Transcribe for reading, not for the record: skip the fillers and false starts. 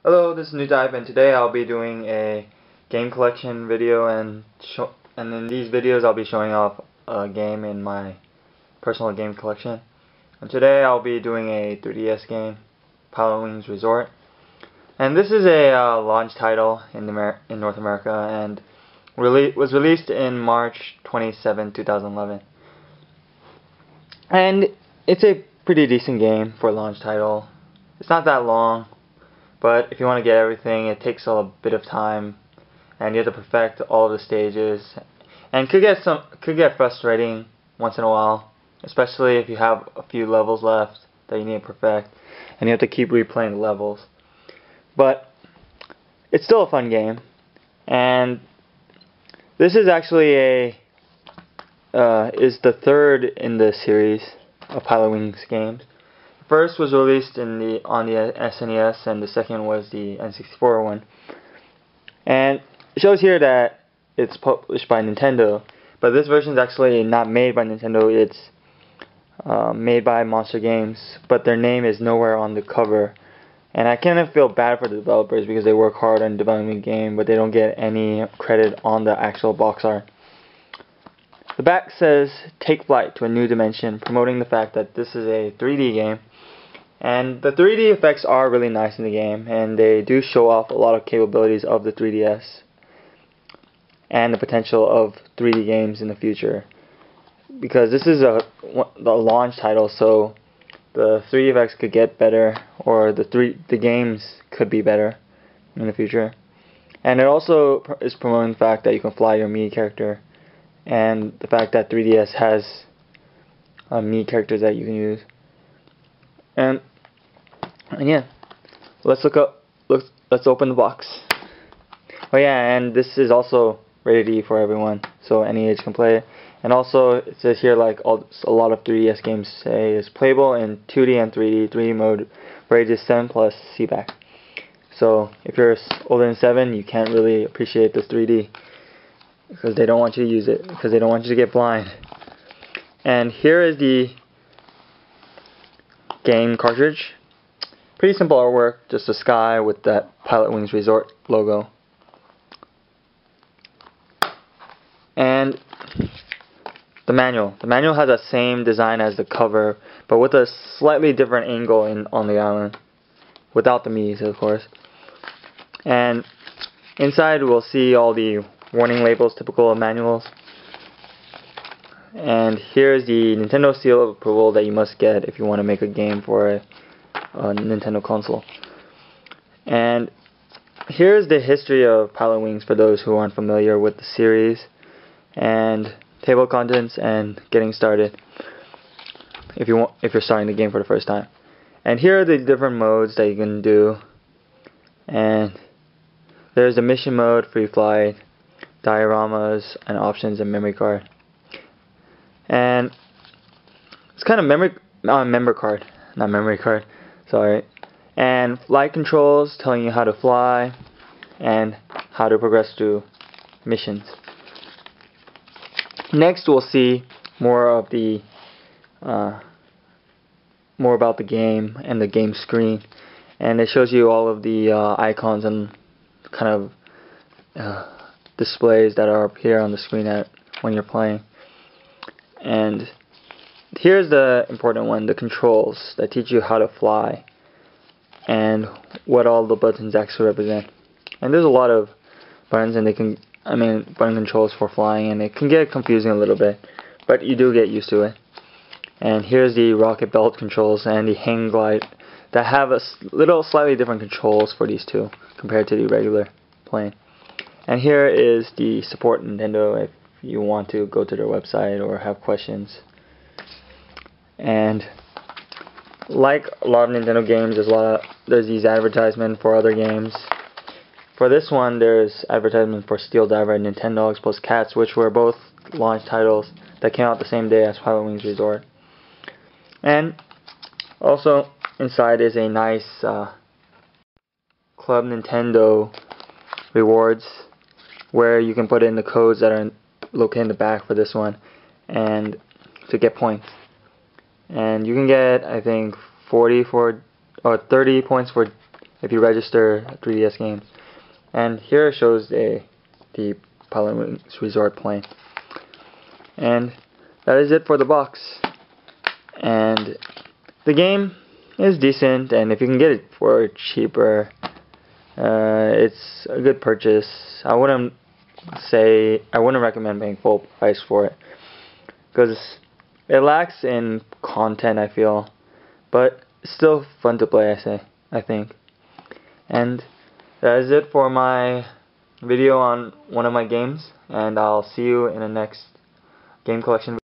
Hello, this is New Dive, and today I'll be doing a game collection video, and in these videos I'll be showing off a game in my personal game collection. And today I'll be doing a 3DS game, Pilotwings Resort. And this is a launch title in North America, and was released in March 27, 2011. And it's a pretty decent game for a launch title. It's not that long, but if you want to get everything, it takes a bit of time, and you have to perfect all of the stages, and could get frustrating once in a while, especially if you have a few levels left that you need to perfect, and you have to keep replaying the levels. But it's still a fun game, and this is actually is the third in the series of Pilotwings games. The first was released on the SNES, and the second was the N64 one. And it shows here that it's published by Nintendo, but this version is actually not made by Nintendo. It's made by Monster Games, but their name is nowhere on the cover. And I kind of feel bad for the developers because they work hard on developing a game, but they don't get any credit on the actual box art. The back says, "Take flight to a new dimension," promoting the fact that this is a 3D game. And the 3D effects are really nice in the game, and they do show off a lot of capabilities of the 3DS and the potential of 3D games in the future. Because this is the launch title, so the 3D effects could get better, or the games could be better in the future. And it also is promoting the fact that you can fly your Mii character, and the fact that 3DS has Mii characters that you can use. And yeah, let's open the box. Oh yeah, and this is also rated E for everyone, so any age can play it. And also it says here, like a lot of 3DS games say, is playable in 2D and 3D. 3D mode for ages 7 plus CBAC. So if you're older than 7, you can't really appreciate this 3D because they don't want you to use it, because they don't want you to get blind. And here is the game cartridge. Pretty simple artwork, just a sky with that Pilotwings Resort logo. And the manual. The manual has the same design as the cover, but with a slightly different angle on the island. Without the Mii's, of course. And inside we'll see all the warning labels typical of manuals. And here's the Nintendo seal of approval that you must get if you want to make a game for a Nintendo console. And here's the history of Pilotwings for those who aren't familiar with the series, and table of contents, and getting started if you're starting the game for the first time. And here are the different modes that you can do. And there's the mission mode, free flight, dioramas, and options, and memory card. And it's kind of memory card, not memory card, sorry. And flight controls telling you how to fly and how to progress through missions. Next we'll see more of the more about the game and the game screen, and it shows you all of the icons and kind of displays that are up here on the screen when you're playing. And here's the important one, the controls that teach you how to fly and what all the buttons actually represent. And there's a lot of buttons, and button controls for flying, and it can get confusing a little bit, but you do get used to it. And here's the rocket belt controls and the hang glide that have a slightly different controls for these two compared to the regular plane. And here is the support Nintendo if you want to go to their website or have questions. And like a lot of Nintendo games, there's these advertisements for other games. For this one, there's advertisement for Steel Diver and Nintendo Explores Cats, which were both launch titles that came out the same day as Pilotwings Resort. And also inside is a nice Club Nintendo rewards, where you can put in the codes that are located in the back for this one, and to get points. And you can get, I think, 30 points for if you register 3DS games. And here it shows the Pilotwings Resort plane. And that is it for the box. And the game is decent, and if you can get it for cheaper, it's a good purchase. I wouldn't recommend paying full price for it, because it lacks in content, I feel, but it's still fun to play, I think. And that is it for my video on one of my games, and I'll see you in the next game collection video.